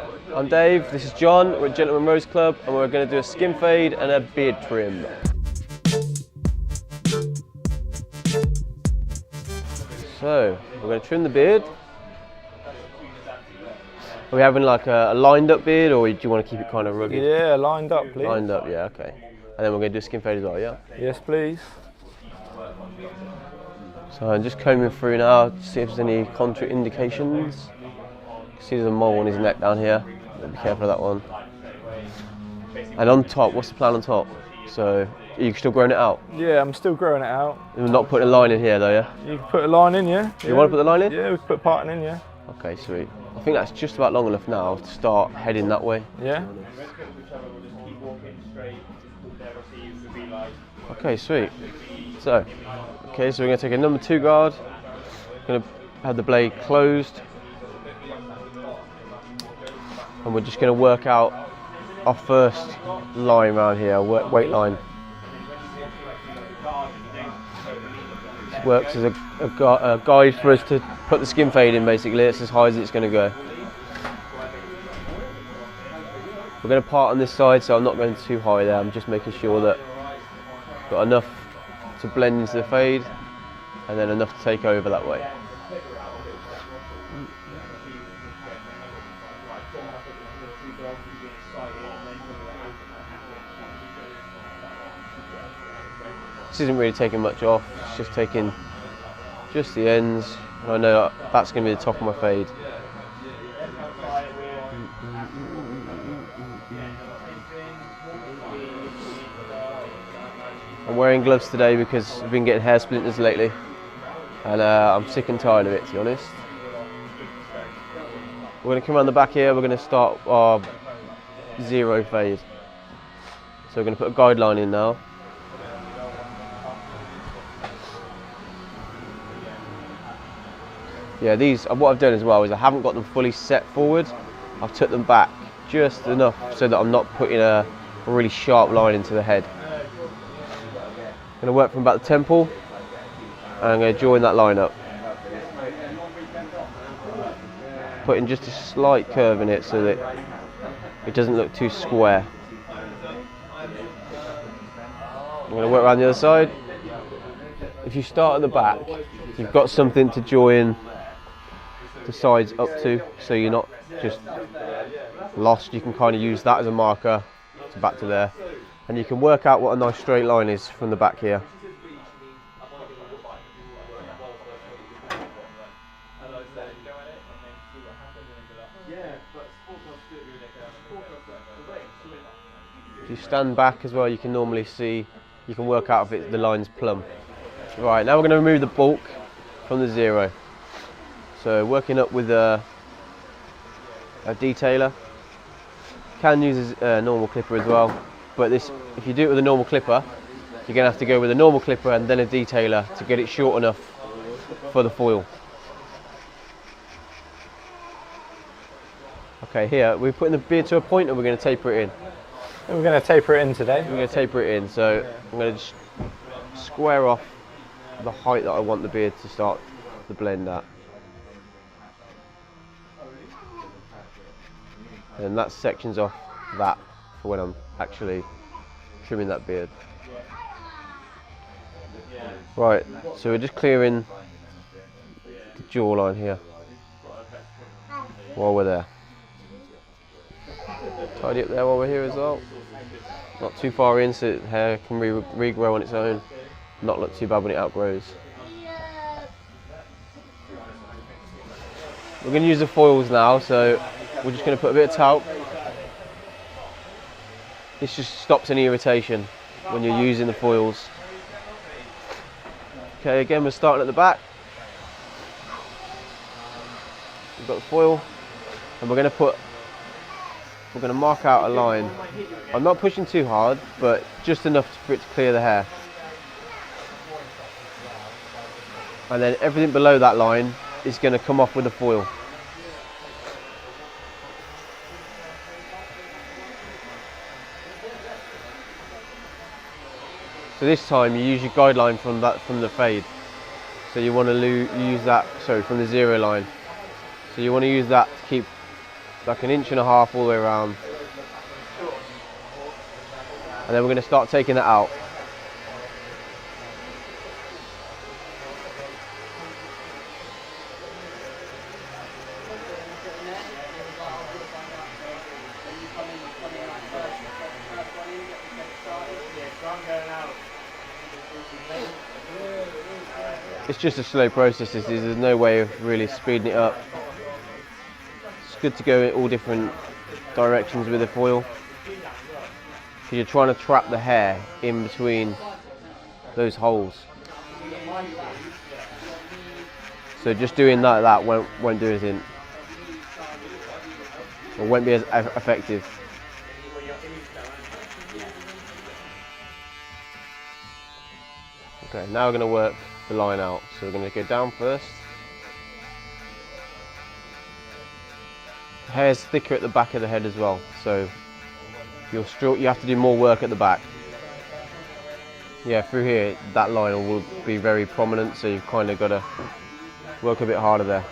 I'm Dave, this is John, we're at Gentleman Rose Club and we're going to do a skin fade and a beard trim. So, we're going to trim the beard. Are we having like a lined up beard, or do you want to keep it kind of rugged? Yeah, lined up, please. Lined up, yeah, okay. And then we're going to do a skin fade as well, yeah? Yes, please. So I'm just combing through now to see if there's any contraindications. See there's a mole on his neck down here. Be careful of that one. And on top, what's the plan on top? So, are you still growing it out? Yeah, I'm still growing it out. You're not putting a line in here though, yeah? You can put a line in, yeah? You want to put the line in? Yeah, we can put parting in, yeah. Okay, sweet. I think that's just about long enough now to start heading that way. Yeah? Okay, sweet. So we're going to take a number 2 guard. Going to have the blade closed. And we're just going to work out our first line around here, weight line. This works as a guide for us to put the skin fade in, basically. It's as high as it's going to go. We're going to part on this side, so I'm not going too high there. I'm just making sure that I've got enough to blend into the fade and then enough to take over that way. This isn't really taking much off, it's just taking just the ends, and I know that's going to be the top of my fade. I'm wearing gloves today because I've been getting hair splinters lately, and I'm sick and tired of it, to be honest. We're going to come around the back here, we're going to start our 0 fade. So we're going to put a guideline in now. Yeah, these, what I've done as well is I haven't got them fully set forward. I've took them back just enough so that I'm not putting a really sharp line into the head. I'm going to work from about the temple and I'm going to join that line up. Putting just a slight curve in it so that it doesn't look too square. I'm going to work around the other side. If you start at the back, you've got something to join the sides up to, so you're not just lost. You can kind of use that as a marker to back to there, and you can work out what a nice straight line is from the back here. If you stand back as well, you can normally see, you can work out if the line's plumb. Right, now we're going to remove the bulk from the 0. So working up with a detailer. You can use a normal clipper as well, but if you do it with a normal clipper, you're going to have to go with a normal clipper and then a detailer to get it short enough for the foil. Okay, here we're putting the beard to a point and we're going to taper it in. And we're going to taper it in today. We're going to taper it in, so I'm going to just square off the height that I want the beard to start the blend at. And that sections off that for when I'm actually trimming that beard. Right, so we're just clearing the jawline here while we're there. Tidy up there while we're here as well. Not too far in so the hair can regrow on its own. Not look too bad when it outgrows. We're going to use the foils now, so we're just going to put a bit of talc. This just stops any irritation when you're using the foils. Okay, again we're starting at the back. We've got the foil, and we're going to mark out a line. I'm not pushing too hard, but just enough for it to clear the hair. And then everything below that line is going to come off with the foil. So this time you use your guideline from the fade. So you want to use that, sorry, from the 0 line. So you want to use that to keep like 1.5 inches all the way around. And then we're going to start taking that out. It's just a slow process. There's no way of really speeding it up. It's good to go in all different directions with the foil, because you're trying to trap the hair in between those holes. So just doing that won't do anything, or won't be as effective. Okay, now we're going to work the line out. So we're going to go down first. The hair's thicker at the back of the head as well, so you have to do more work at the back. Yeah, through here that line will be very prominent, so you've kind of got to work a bit harder there.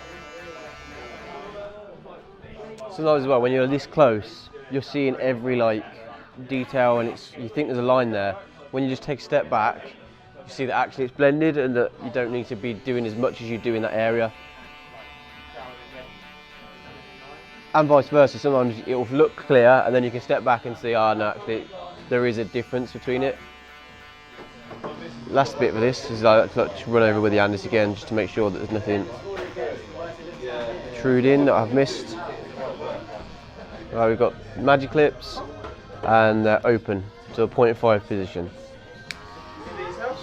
Sometimes as well, when you're this close, you're seeing every like detail, and you think there's a line there. When you just take a step back, you see that actually it's blended, and that you don't need to be doing as much as you do in that area. And vice versa, sometimes it will look clear and then you can step back and see, no, actually there is a difference between it. Last bit for this is I like to run over with the Andis again, just to make sure that there's nothing trued in that I've missed. Right, we've got magic clips and they're open to a 0.5 position.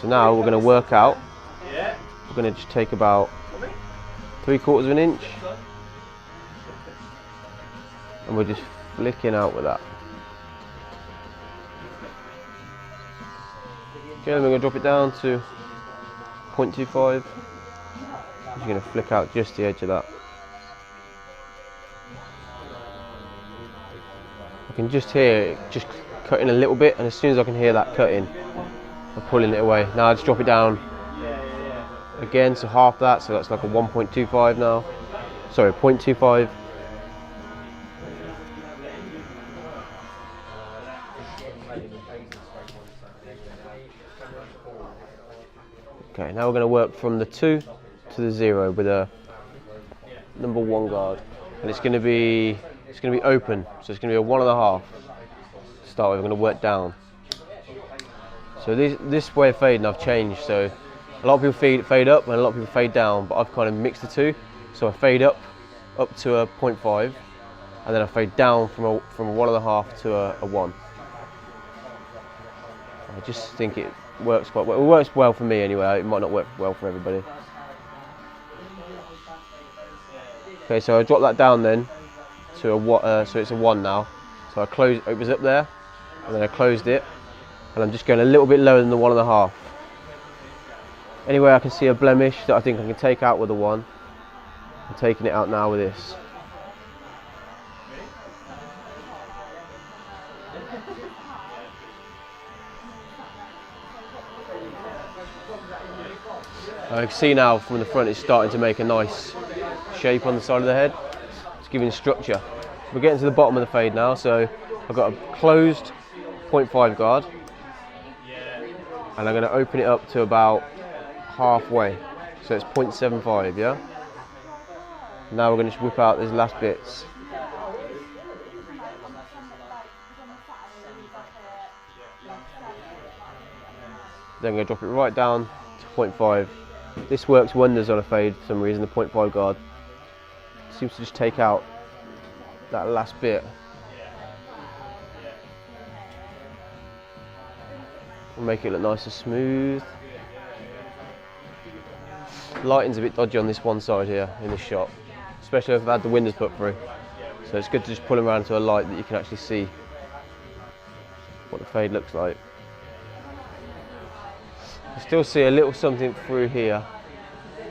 So now we're going to work out. We're going to just take about 3/4 of an inch, and we're just flicking out with that. Okay, then we're going to drop it down to 0.25. Just going to flick out just the edge of that. I can just hear it just cutting a little bit, and as soon as I can hear that cutting, I'm pulling it away. Now I just drop it down again, so half that, so that's like a 1.25 now. Sorry, 0.25. Okay, now we're going to work from the 2 to the 0 with a number 1 guard, and it's going to be open, so it's going to be a 1.5 to start with. We're going to work down. So this way of fading I've changed. So a lot of people fade up and a lot of people fade down, but I've kind of mixed the two. So I fade up to a 0.5, and then I fade down from a 1.5 to a 1. I just think it works quite well. It works well for me anyway. It might not work well for everybody. Okay, so I drop that down then to a so it's a 1 now. So it was up there, and then I closed it, and I'm just going a little bit lower than the 1.5. Anyway, I can see a blemish that I think I can take out with a 1. I'm taking it out now with this. I can see now from the front it's starting to make a nice shape on the side of the head. It's giving structure. We're getting to the bottom of the fade now, so I've got a closed 0.5 guard, and I'm going to open it up to about halfway, so it's 0.75, yeah? Now we're going to just whip out these last bits. Then I'm going to drop it right down to 0.5. This works wonders on a fade for some reason. The 0.5 guard seems to just take out that last bit. We'll make it look nice and smooth. Lighting's a bit dodgy on this one side here in this shot, especially if I've had the windows put through. So it's good to just pull them around to a light that you can actually see what the fade looks like. I still see a little something through here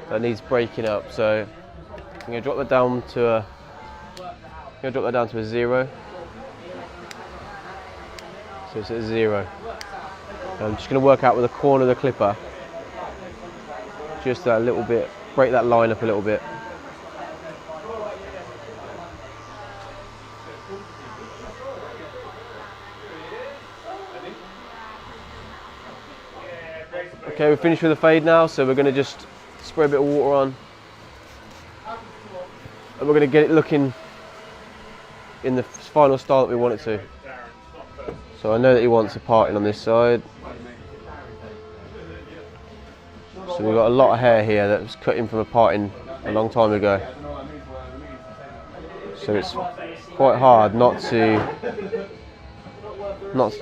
that needs breaking up, so I'm going to drop that down to a 0. So it's at 0. And I'm just going to work out with the corner of the clipper, just that little bit, break that line up a little bit. Okay, we're finished with the fade now, so we're going to just spray a bit of water on, and we're going to get it looking in the final style that we want it to. So I know that he wants a parting on this side. So we've got a lot of hair here that was cut in from a parting a long time ago. So it's quite hard not to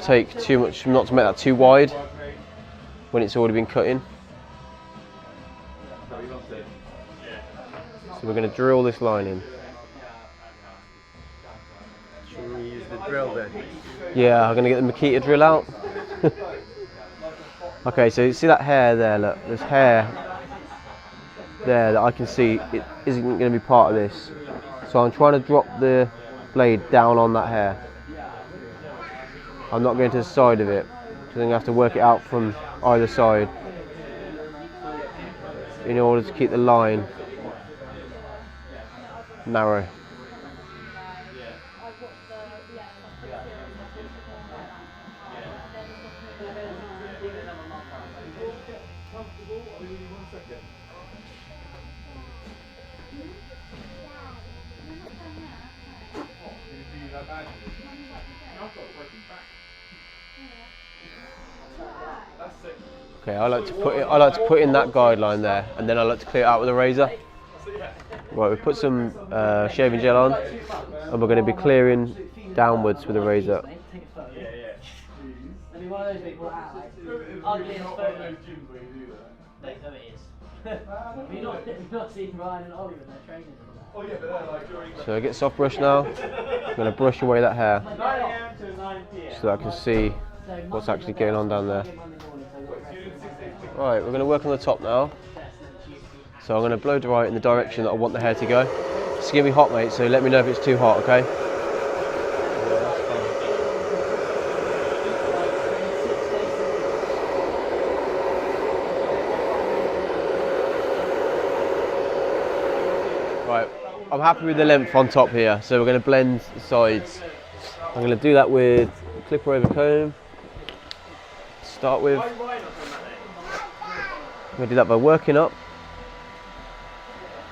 take too much, not to make that too wide when it's already been cut in. So we're going to drill this line in. Should we use the drill then? Yeah, I'm going to get the Makita drill out. Okay, so you see that hair there, look, there's hair there that I can see it isn't going to be part of this. So I'm trying to drop the blade down on that hair. I'm not going to the side of it, because I'm going to have to work it out from either side in order to keep the line narrow. Okay, I like to put in that guideline there, and then I like to clear it out with a razor. Right, we put some shaving gel on, and we're going to be clearing downwards with a razor. So I get soft brush now. I'm going to brush away that hair so that I can see what's actually going on down there. Right, we're going to work on the top now. So I'm going to blow dry it in the direction that I want the hair to go. It's going to be hot, mate, so let me know if it's too hot, okay? Right, I'm happy with the length on top here, so we're going to blend the sides. I'm going to do that with clipper over comb to start with. I'm going to do that by working up,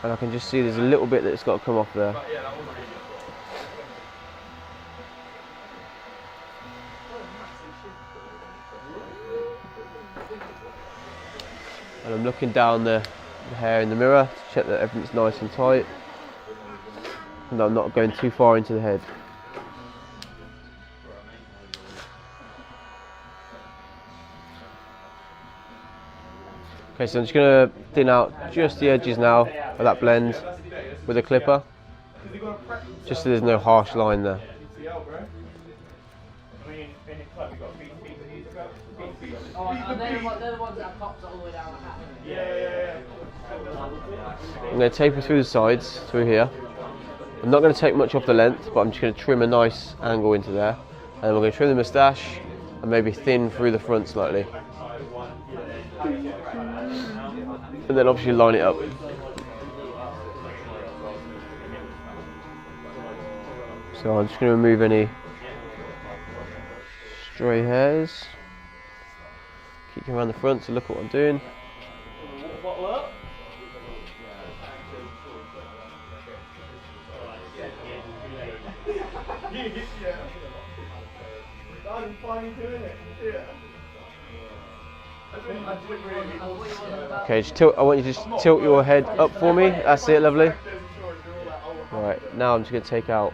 and I can just see there's a little bit that's got to come off there. And I'm looking down the hair in the mirror to check that everything's nice and tight, and I'm not going too far into the head. Okay, so I'm just going to thin out just the edges now of that blend with a clipper, just so there's no harsh line there. I'm going to taper through the sides, through here. I'm not going to take much off the length, but I'm just going to trim a nice angle into there. And then we're going to trim the moustache and maybe thin through the front slightly. And then obviously line it up. So I'm just going to remove any stray hairs. Keep them around the front, so look what I'm doing. Okay, just tilt. I want you to just tilt your head up for me. That's it, lovely. Right, now I'm just going to take out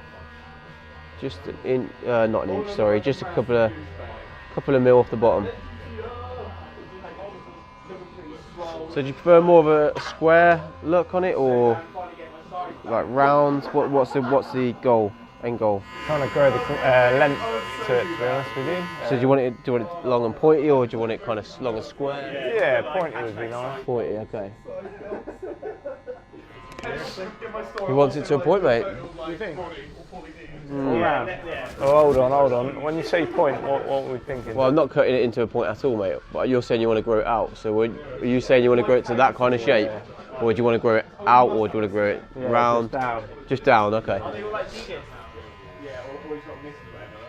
just an inch, not an inch, sorry, just a couple of mil off the bottom. So do you prefer more of a square look on it, or like round? What's the goal? End goal? Trying to grow the length to it, to be honest with you. So do you want it long and pointy, or do you want it kind of long and square? Yeah, pointy would be nice. Pointy, okay. Who wants it to a point, mate? What do you think? Oh, hold on. When you say point, what are we thinking? Well, I'm not cutting it into a point at all, mate. But you're saying you want to grow it out. So are you saying you want to grow it to that kind of shape? Or do you want to grow it out, or do you want to grow it round? Just down. Just down, okay. always got missed or whatever.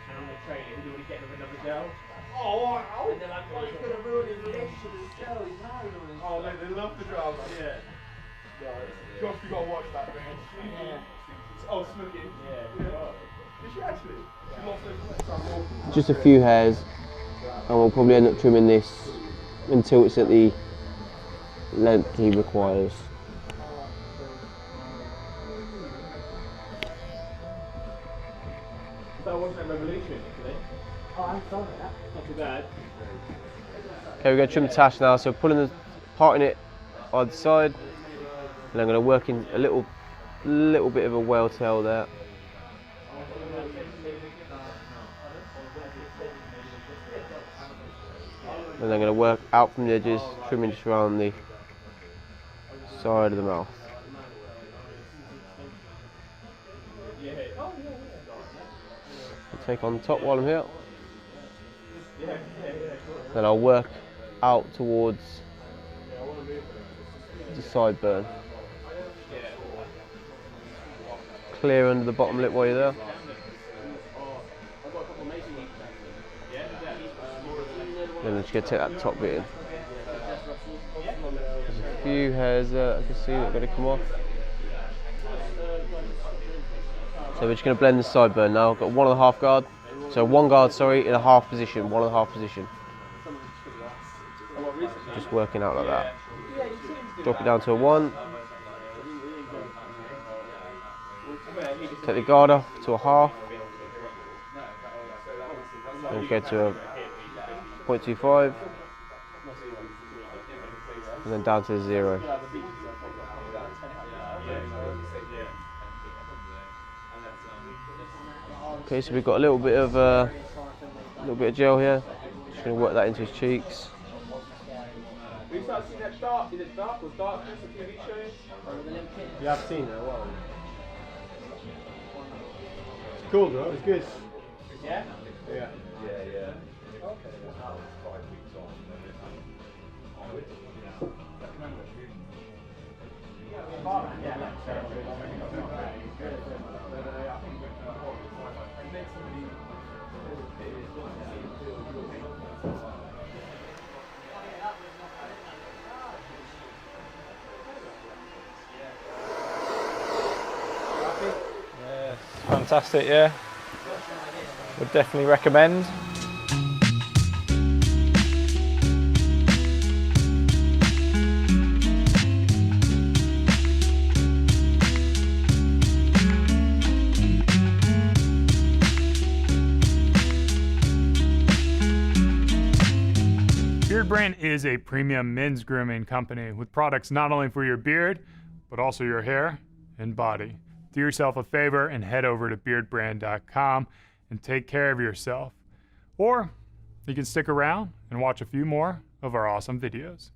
And on the train, he would get them another gel. Oh, wow. And they're like, oh, he's going to ruin his relationship with his gel. He's married on his. Oh, they love the drama. Yeah. Josh, you got to watch that thing. Yeah. Oh, Smokey. Yeah. Did she actually? She lost those. Just a few hairs, and we'll probably end up trimming this until it's at the length he requires. That wasn't a revolution, actually. Oh, I'm sorry. Not too bad. Okay, we're going to trim the tash now, so parting it either side, and I'm going to work in a little bit of a whale tail there. And I'm going to work out from the edges, trimming just around the side of the mouth. I'll take on the top while I'm here. Then I'll work out towards the sideburn. Clear under the bottom lip while you're there. Then I'm just going to take that top bit in. There's a few hairs there I can see that are going to come off. So we're just going to blend the sideburn now. I've got 1.5 guard. So 1 guard, sorry, in a half position, 1.5 position. Just working out like that. Drop it down to a 1. Take the guard off to a half. And go to a 0.25. And then down to 0. Okay, so we've got a little bit of gel here. Just going to work that into his cheeks. We start seeing that dark. Is it dark or darkness? The TV shows. Yeah, I've seen that. Wow. It's cool though. It's good. Yeah. Yeah. Fantastic, yeah. Would definitely recommend. Beard Brand is a premium men's grooming company with products not only for your beard, but also your hair and body. Do yourself a favor and head over to beardbrand.com and take care of yourself. Or you can stick around and watch a few more of our awesome videos.